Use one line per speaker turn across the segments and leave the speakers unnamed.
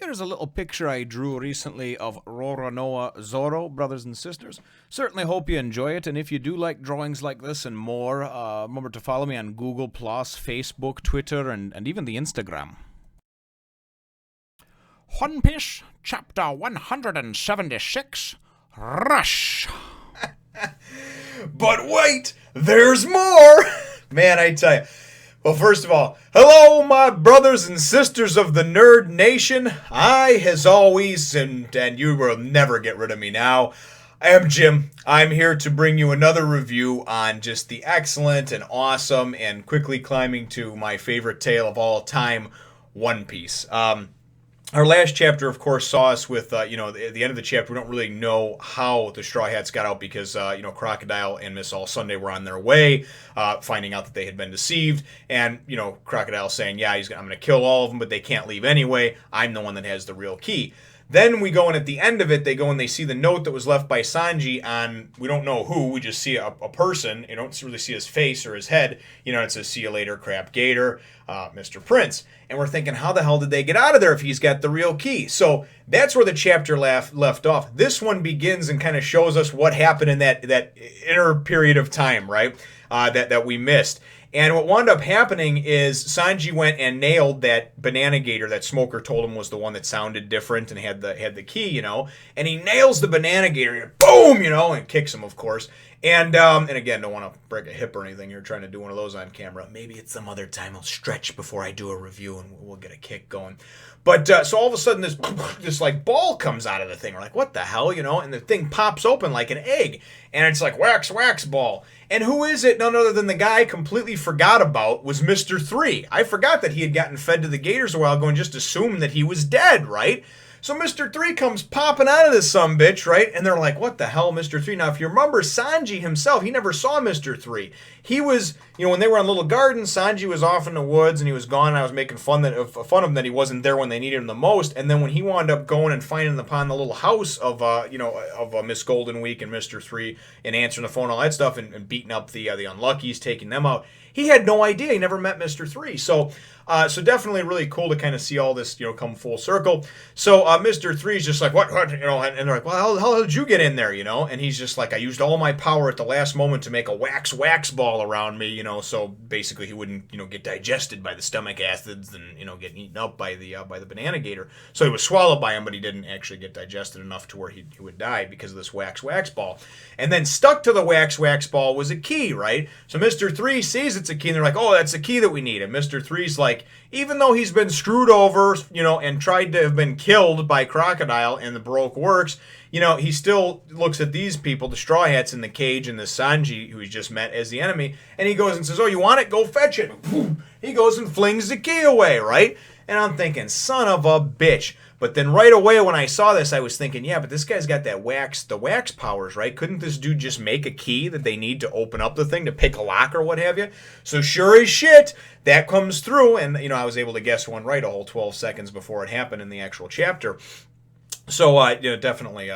There's a little picture I drew recently of Roronoa Zoro, brothers and sisters. Certainly hope you enjoy it, and if you do like drawings like this and more, remember to follow me on Google+, Facebook, Twitter, and even the Instagram. One Piece, Chapter 176, Rush.
But wait, there's more! Man, I tell you. Well, first of all, hello, my brothers and sisters of the Nerd Nation. I, as always, and you will never get rid of me now, I am Jim. I'm here to bring you another review on just the excellent and awesome and quickly climbing to my favorite tale of all time, One Piece. Our last chapter, of course, saw us with, at the end of the chapter, we don't really know how the Straw Hats got out because, Crocodile and Miss All Sunday were on their way, finding out that they had been deceived, and, Crocodile saying, yeah, I'm going to kill all of them, but they can't leave anyway. I'm the one that has the real key. Then we go, and at the end of it, they go and they see the note that was left by Sanji on, we don't know who, we just see a person. You don't really see his face or his head. It says, see you later, Crab Gator, Mr. Prince. And we're thinking, how the hell did they get out of there if he's got the real key? So that's where the chapter left off. This one begins and kind of shows us what happened in that inner period of time, right, that we missed. And what wound up happening is Sanji went and nailed that Bananagator that Smoker told him was the one that sounded different and had the key, and he nails the Bananagator, boom, and kicks him, of course. And again, don't want to break a hip or anything here, trying to do one of those on camera. Maybe it's some other time I'll stretch before I do a review and we'll get a kick going. But so all of a sudden this like ball comes out of the thing. We're like, what the hell, and the thing pops open like an egg. And it's like wax ball. And who is it? None other than the guy I completely forgot about was Mr. 3. I forgot that he had gotten fed to the Gators a while ago and just assumed that he was dead, right? So Mr. 3 comes popping out of this sumbitch, right? And they're like, what the hell, Mr. 3? Now, if you remember, Sanji himself, he never saw Mr. 3. He was, when they were on Little Garden, Sanji was off in the woods and he was gone. And I was making fun of him that he wasn't there when they needed him the most. And then when he wound up going and finding upon the little house of, Miss Golden Week and Mr. 3 and answering the phone and all that stuff and beating up the Unluckies, taking them out, he had no idea. He never met Mr. 3. So definitely really cool to kind of see all this, come full circle. So Mr. 3 is just like, what, and they're like, well, how did you get in there, And he's just like, I used all my power at the last moment to make a wax ball around me, so basically he wouldn't, get digested by the stomach acids and, get eaten up by the Bananagator. So he was swallowed by him, but he didn't actually get digested enough to where he would die because of this wax ball. And then stuck to the wax ball was a key, right? So Mr. 3 sees it's a key, and they're like, oh, that's the key that we need. And Mr. 3's like, even though he's been screwed over, and tried to have been killed by Crocodile and the Baroque works, he still looks at these people, the Straw Hats in the cage and the Sanji, who he's just met, as the enemy, and he goes and says, oh, you want it? Go fetch it. He goes and flings the key away, right? And I'm thinking, son of a bitch. But then right away when I saw this, I was thinking, yeah, but this guy's got the wax powers, right? Couldn't this dude just make a key that they need to open up the thing, to pick a lock or what have you? So sure as shit, that comes through, and, I was able to guess one right a whole 12 seconds before it happened in the actual chapter. So, definitely,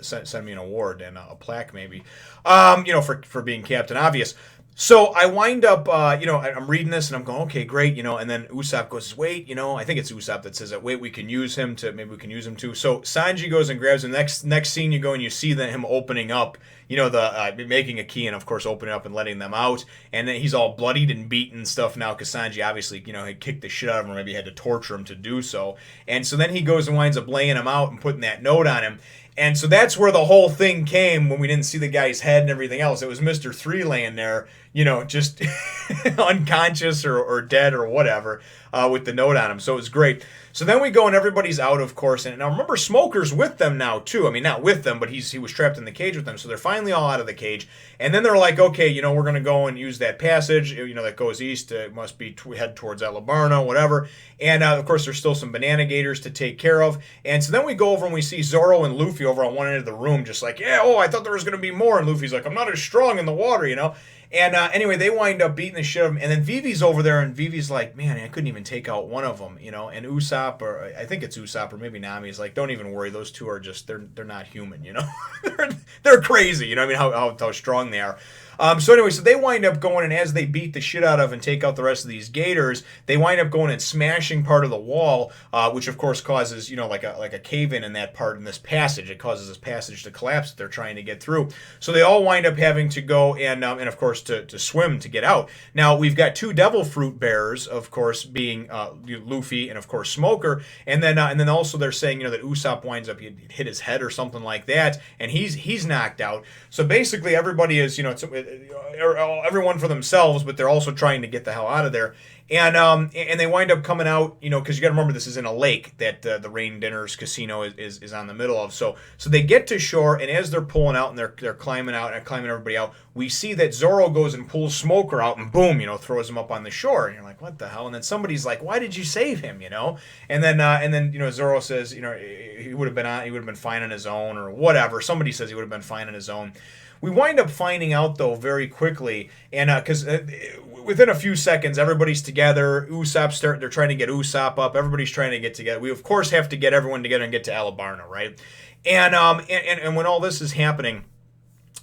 send me an award and a plaque maybe, for being Captain Obvious. So I wind up, I'm reading this and I'm going, okay, great, and then Usopp goes, wait, I think it's Usopp that says that, wait, maybe we can use him too. So Sanji goes and grabs him. Next scene you go and you see him opening up, making a key and, of course, opening up and letting them out. And then he's all bloodied and beaten and stuff now because Sanji obviously, had kicked the shit out of him or maybe had to torture him to do so. And so then he goes and winds up laying him out and putting that note on him. And so that's where the whole thing came when we didn't see the guy's head and everything else. It was Mr. 3 laying there, just unconscious or dead or whatever, with the note on him. So it was great. So then we go and everybody's out, of course. And now remember, Smoker's with them now, too. I mean, not with them, but he was trapped in the cage with them. So they're finally all out of the cage. And then they're like, okay, we're going to go and use that passage, that goes east. It must be head towards Alabarna, whatever. And, of course, there's still some Bananagators to take care of. And so then we go over and we see Zoro and Luffy over on one end of the room, just like, yeah, I thought there was going to be more. And Luffy's like, I'm not as strong in the water, And anyway, they wind up beating the shit out of him. And then Vivi's over there, and Vivi's like, man, I couldn't even take out one of them, And Usopp, or I think it's Usopp, or maybe Nami's like, don't even worry. Those two are just, they're not human, they're crazy, how strong they are. So anyway, so they wind up going, and as they beat the shit out of and take out the rest of these gators, they wind up going and smashing part of the wall, which of course causes, like a cave-in that part in this passage. It causes this passage to collapse that they're trying to get through. So they all wind up having to go and of course to swim to get out. Now we've got two devil fruit bearers, of course, being Luffy and of course Smoker, and then also they're saying that Usopp winds up he hit his head or something like that, and he's knocked out. So basically everybody is everyone for themselves, but they're also trying to get the hell out of there. And they wind up coming out, because you got to remember this is in a lake that the Rain Dinners Casino is on the middle of. So they get to shore, and as they're pulling out and they're climbing out and climbing everybody out, we see that Zoro goes and pulls Smoker out and boom, throws him up on the shore. And you're like, what the hell? And then somebody's like, why did you save him? And then Zoro says, he would have been fine on his own or whatever. Somebody says he would have been fine on his own. We wind up finding out, though, very quickly, and because within a few seconds, everybody's together. They're trying to get Usopp up. Everybody's trying to get together. We, of course, have to get everyone together and get to Alabarna, right? And when all this is happening,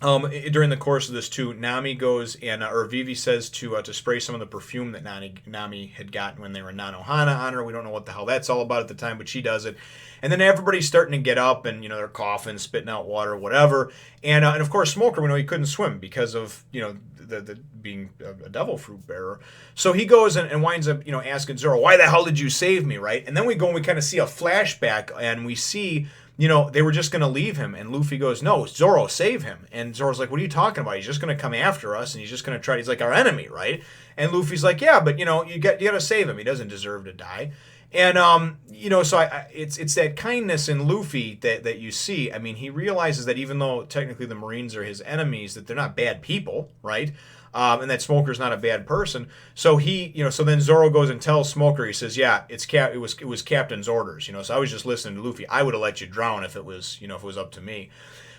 during the course of this too, Nami goes and or Vivi says to spray some of the perfume that Nami had gotten when they were in Nanohana on her. We don't know what the hell that's all about at the time, but she does it. And then everybody's starting to get up, and they're coughing, spitting out water, whatever. And of course Smoker, we know he couldn't swim because of the being a devil fruit bearer. So he goes and winds up asking Zoro, why the hell did you save me, right? And then we go and we kind of see a flashback, and we see they were just going to leave him. And Luffy goes, no, Zoro, save him. And Zoro's like, what are you talking about? He's just going to come after us, and he's just going to he's like our enemy, right? And Luffy's like, yeah, but, you got to save him. He doesn't deserve to die. And, so it's that kindness in Luffy that you see. I mean, he realizes that even though technically the Marines are his enemies, that they're not bad people, right? And that Smoker's not a bad person. So so then Zoro goes and tells Smoker, he says, yeah, it was Captain's orders, so I was just listening to Luffy. I would have let you drown if it was, if it was up to me.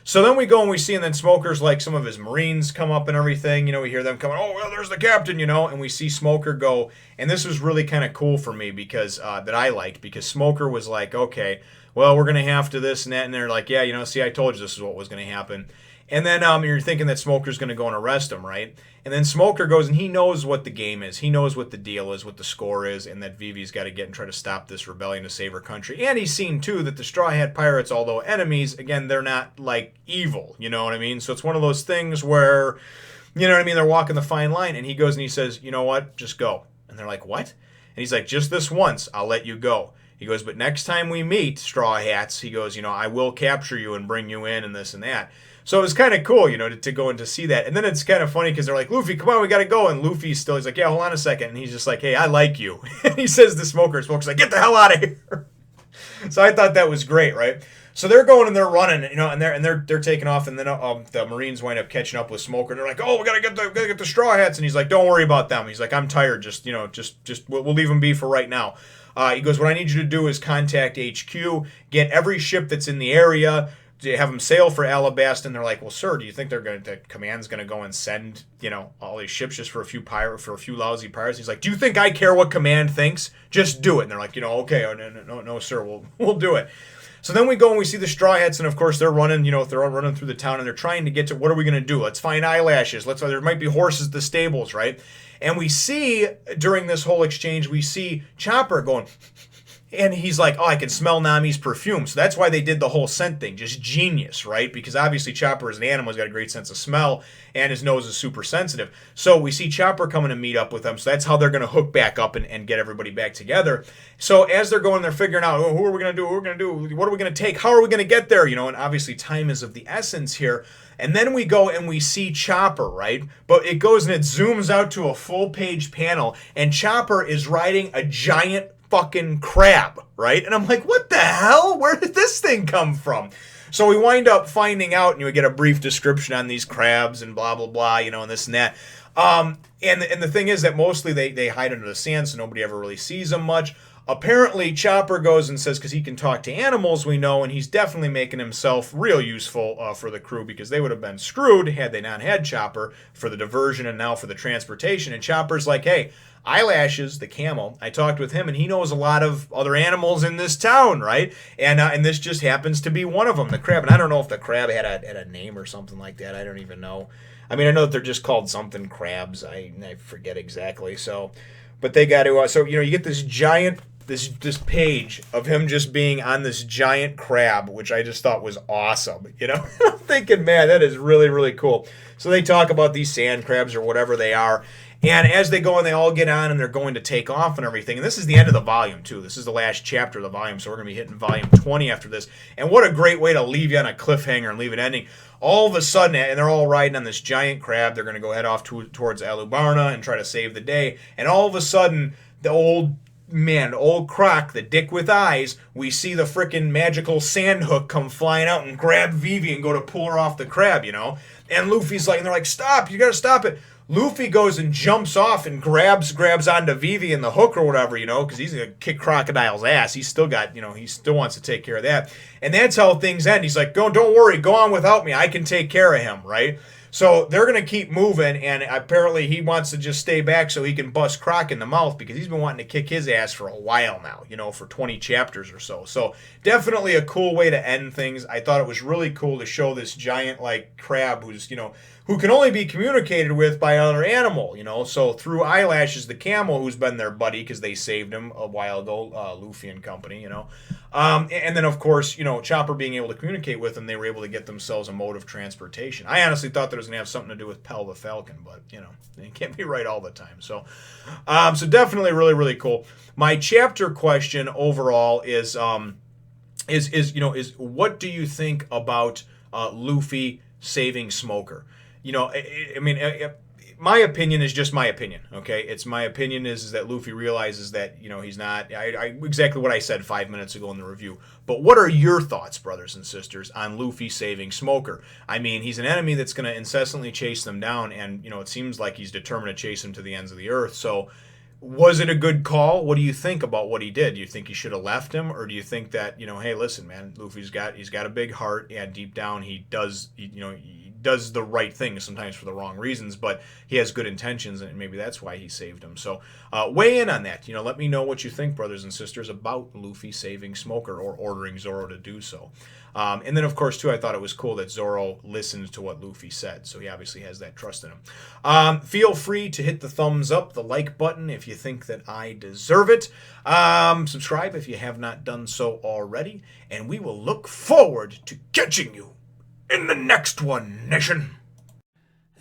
So then we go and we see, and then Smoker's like some of his Marines come up and everything, we hear them coming, oh, well, there's the captain, and we see Smoker go, and this was really kind of cool for me because, that I liked, because Smoker was like, okay, well, we're going to have to this and that, and they're like, yeah, see, I told you this is what was going to happen. And then you're thinking that Smoker's going to go and arrest him, right? And then Smoker goes, and he knows what the game is. He knows what the deal is, what the score is, and that Vivi's got to get and try to stop this rebellion to save her country. And he's seen, too, that the Straw Hat Pirates, although enemies, again, they're not, evil, you know what I mean? So it's one of those things where, they're walking the fine line, and he goes and he says, you know what, just go. And they're like, what? And he's like, just this once, I'll let you go. He goes, but next time we meet, Straw Hats, he goes, I will capture you and bring you in and this and that. So it was kind of cool, to go and to see that. And then it's kind of funny because they're like, Luffy, come on, we got to go. And Luffy's still, he's like, yeah, hold on a second. And he's just like, hey, I like you. And he says to Smoker, Smoker's like, get the hell out of here. So I thought that was great, right? So they're going and they're running, and they're taking off, and then the Marines wind up catching up with Smoker, and they're like, oh, we gotta get the Straw Hats, and he's like, don't worry about them. He's like, I'm tired, just we'll leave them be for right now. He goes, what I need you to do is contact HQ, get every ship that's in the area, have them sail for Alabasta. And they're like, well, sir, do you think the command's going to go and send, all these ships just for a few lousy pirates? He's like, do you think I care what command thinks? Just do it. And they're like, okay, no, sir, we'll do it. So then we go and we see the Straw Hats, and of course they're running, they're all running through the town, and they're trying to get to, what are we going to do? Let's find eyelashes. There might be horses at the stables, right? And we see, during this whole exchange, we see Chopper going, and he's like, oh, I can smell Nami's perfume. So that's why they did the whole scent thing. Just genius, right? Because obviously Chopper as an animal has got a great sense of smell, and his nose is super sensitive. So we see Chopper coming to meet up with them. So that's how they're going to hook back up and get everybody back together. So as they're going, they're figuring out, who are we going to do? What are we going to take? How are we going to get there? And obviously time is of the essence here. And then we go and we see Chopper, right? But it goes and it zooms out to a full-page panel, and Chopper is riding a giant fucking crab, right? And I'm like, what the hell? Where did this thing come from? So we wind up finding out, and we get a brief description on these crabs and blah, blah, blah, and this and that. And the thing is that mostly they hide under the sand, so nobody ever really sees them much. apparently Chopper goes and says, because he can talk to animals, we know, and he's definitely making himself real useful for the crew, because they would have been screwed had they not had Chopper for the diversion and now for the transportation. And Chopper's like, hey, Eyelashes, the camel, I talked with him, and he knows a lot of other animals in this town, right? And this just happens to be one of them, the crab. And I don't know if the crab had a name or something like that. I don't even know. I mean, I know that they're just called something crabs. I forget exactly. So, but they got to. So you get this giant this page of him just being on this giant crab, which I just thought was awesome. I'm thinking, man, that is really, really cool. So they talk about these sand crabs or whatever they are. And as they go and they all get on and they're going to take off and everything. And this is the end of the volume, too. This is the last chapter of the volume. So we're going to be hitting volume 20 after this. And what a great way to leave you on a cliffhanger and leave it ending. All of a sudden, and they're all riding on this giant crab. They're going to go head off towards Alubarna and try to save the day. And all of a sudden, the old Croc, the dick with eyes, we see the frickin' magical sand hook come flying out and grab Vivi and go to pull her off the crab, And Luffy's like, and they're like, stop, you got to stop it. Luffy goes and jumps off and grabs onto Vivi and the hook or whatever, because he's going to kick Crocodile's ass. He's still got, he still wants to take care of that. And that's how things end. He's like, don't worry, go on without me. I can take care of him, right? So they're going to keep moving, and apparently he wants to just stay back so he can bust Croc in the mouth, because he's been wanting to kick his ass for a while now, for 20 chapters or so. So definitely a cool way to end things. I thought it was really cool to show this giant, crab who's, who can only be communicated with by another animal, So through Eyelashes, the camel, who's been their buddy because they saved him a while ago, Luffy and company, And then, of course, Chopper being able to communicate with them, they were able to get themselves a mode of transportation. I honestly thought that it was going to have something to do with Pell the Falcon, but, it can't be right all the time. So definitely really, really cool. My chapter question overall is what do you think about Luffy saving Smoker? My opinion is just my opinion, okay? It's my opinion is that Luffy realizes that, he's not... exactly what I said 5 minutes ago in the review. But what are your thoughts, brothers and sisters, on Luffy saving Smoker? He's an enemy that's going to incessantly chase them down, and, it seems like he's determined to chase them to the ends of the earth. So, was it a good call? What do you think about what he did? Do you think he should have left him? Or do you think that, hey, listen, man, Luffy's got a big heart, and deep down he does the right thing, sometimes for the wrong reasons, but he has good intentions, and maybe that's why he saved him. So weigh in on that. Let me know what you think, brothers and sisters, about Luffy saving Smoker or ordering Zoro to do so. And then, of course, too, I thought it was cool that Zoro listened to what Luffy said, so he obviously has that trust in him. Feel free to hit the thumbs up, the like button, if you think that I deserve it. Subscribe if you have not done so already, and we will look forward to catching you in the next one, nation.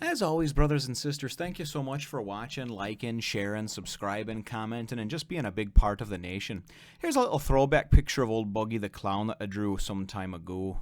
As always, brothers and sisters, thank you so much for watching, liking, sharing, subscribing, commenting, and just being a big part of the nation. Here's a little throwback picture of old Buggy the Clown that I drew some time ago.